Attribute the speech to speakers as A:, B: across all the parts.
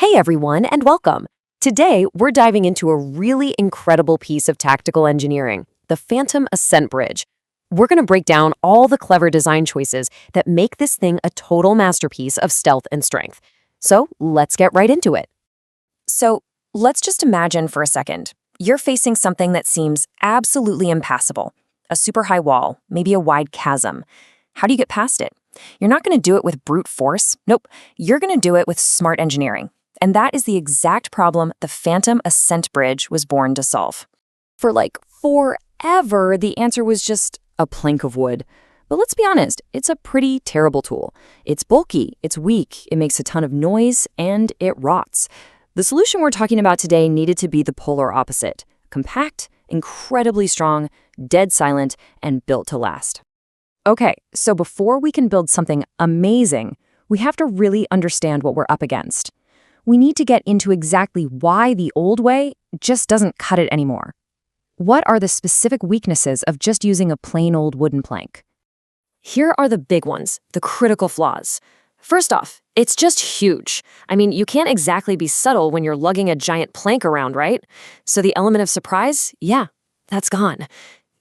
A: Hey everyone, and welcome. Today, we're diving into a really incredible piece of tactical engineering, the Phantom Ascent Bridge. We're going to break down all the clever design choices that make this thing a total masterpiece of stealth and strength. So, let's get right into it. So, let's just imagine for a second. You're facing something that seems absolutely impassable. A super high wall, maybe a wide chasm. How do you get past it? You're not going to do it with brute force. Nope, you're going to do it with smart engineering. And that is the exact problem the Phantom Ascent Bridge was born to solve. For forever, the answer was just a plank of wood. But let's be honest, it's a pretty terrible tool. It's bulky, it's weak, it makes a ton of noise, and it rots. The solution we're talking about today needed to be the polar opposite. Compact, incredibly strong, dead silent, and built to last. Okay, so before we can build something amazing, we have to really understand what we're up against. We need to get into exactly why the old way just doesn't cut it anymore. What are the specific weaknesses of just using a plain old wooden plank? Here are the big ones, the critical flaws. First off, it's just huge. I mean, you can't exactly be subtle when you're lugging a giant plank around, right? So the element of surprise, yeah, that's gone.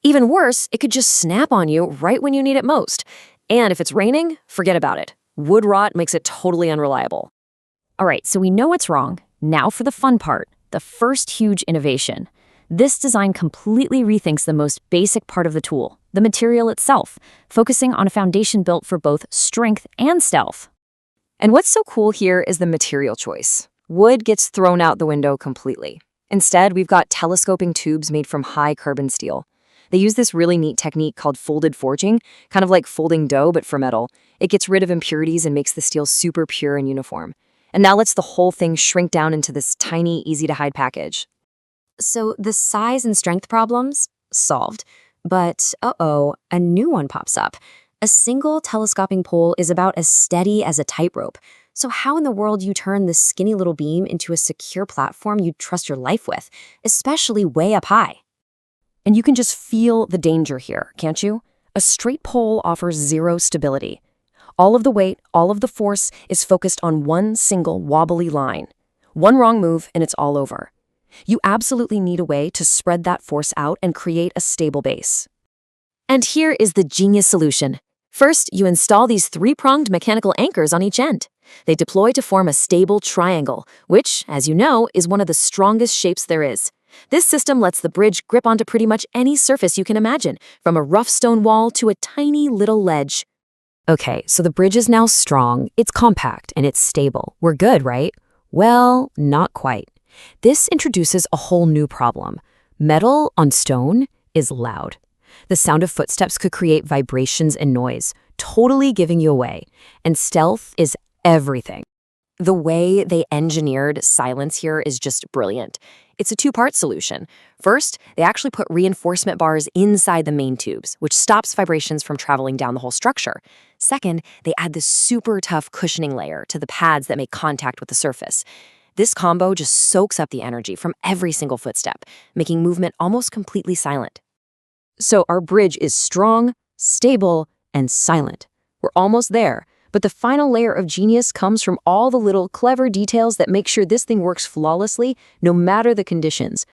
A: Even worse, it could just snap on you right when you need it most. And if it's raining, forget about it. Wood rot makes it totally unreliable. All right, so we know what's wrong. Now for the fun part, the first huge innovation. This design completely rethinks the most basic part of the tool, the material itself, focusing on a foundation built for both strength and stealth. And what's so cool here is the material choice. Wood gets thrown out the window completely. Instead, we've got telescoping tubes made from high carbon steel. They use this really neat technique called folded forging, kind of like folding dough but for metal. It gets rid of impurities and makes the steel super pure and uniform. And now lets the whole thing shrink down into this tiny, easy-to-hide package. So the size and strength problems? Solved. But, a new one pops up. A single telescoping pole is about as steady as a tightrope. So how in the world do you turn this skinny little beam into a secure platform you'd trust your life with, especially way up high? And you can just feel the danger here, can't you? A straight pole offers zero stability. All of the weight, all of the force is focused on one single wobbly line. One wrong move and it's all over. You absolutely need a way to spread that force out and create a stable base. And here is the genius solution. First, you install these three-pronged mechanical anchors on each end. They deploy to form a stable triangle, which, as you know, is one of the strongest shapes there is. This system lets the bridge grip onto pretty much any surface you can imagine, from a rough stone wall to a tiny little ledge. Okay, so the bridge is now strong, it's compact, and it's stable. We're good, right? Well, not quite. This introduces a whole new problem. Metal on stone is loud. The sound of footsteps could create vibrations and noise, totally giving you away. And stealth is everything. The way they engineered silence here is just brilliant. It's a two-part solution. First, they actually put reinforcement bars inside the main tubes, which stops vibrations from traveling down the whole structure. Second, they add this super tough cushioning layer to the pads that make contact with the surface. This combo just soaks up the energy from every single footstep, making movement almost completely silent. So our bridge is strong, stable, and silent. We're almost there. But the final layer of genius comes from all the little clever details that make sure this thing works flawlessly, no matter the conditions.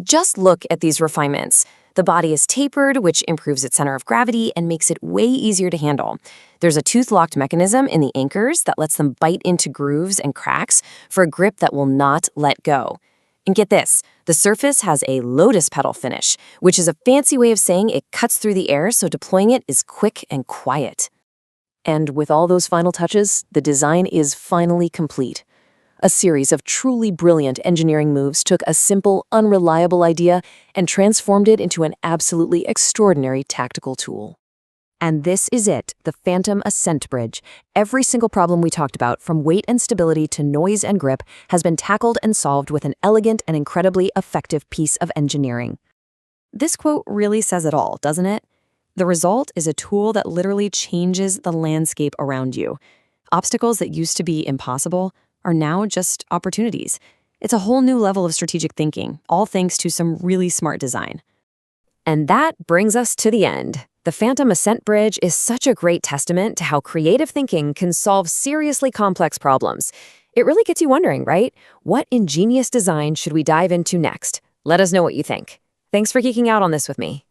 A: Just look at these refinements. The body is tapered, which improves its center of gravity and makes it way easier to handle. There's a tooth-locked mechanism in the anchors that lets them bite into grooves and cracks for a grip that will not let go. And get this, the surface has a lotus petal finish, which is a fancy way of saying it cuts through the air, so deploying it is quick and quiet. And with all those final touches, the design is finally complete. A series of truly brilliant engineering moves took a simple, unreliable idea and transformed it into an absolutely extraordinary tactical tool. And this is it, the Phantom Ascent Bridge. Every single problem we talked about, from weight and stability to noise and grip, has been tackled and solved with an elegant and incredibly effective piece of engineering. This quote really says it all, doesn't it? The result is a tool that literally changes the landscape around you. Obstacles that used to be impossible are now just opportunities. It's a whole new level of strategic thinking, all thanks to some really smart design. And that brings us to the end. The Phantom Ascent Bridge is such a great testament to how creative thinking can solve seriously complex problems. It really gets you wondering, right? What ingenious design should we dive into next? Let us know what you think. Thanks for geeking out on this with me.